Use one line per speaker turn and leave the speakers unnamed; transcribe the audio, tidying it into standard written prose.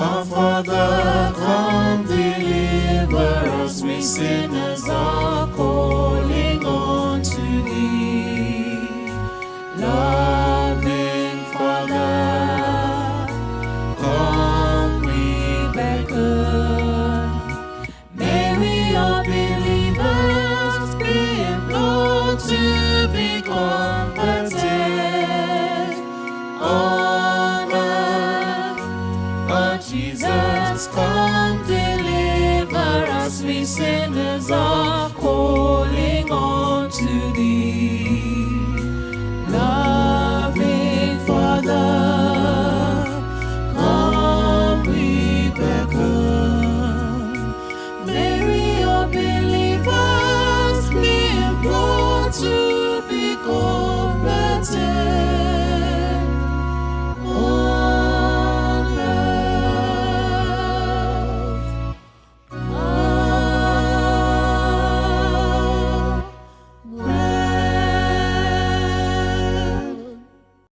Our Father, come deliver us, we sinners are calling on to Thee. Loving Father, come we beckon. May we all believers be implored to be called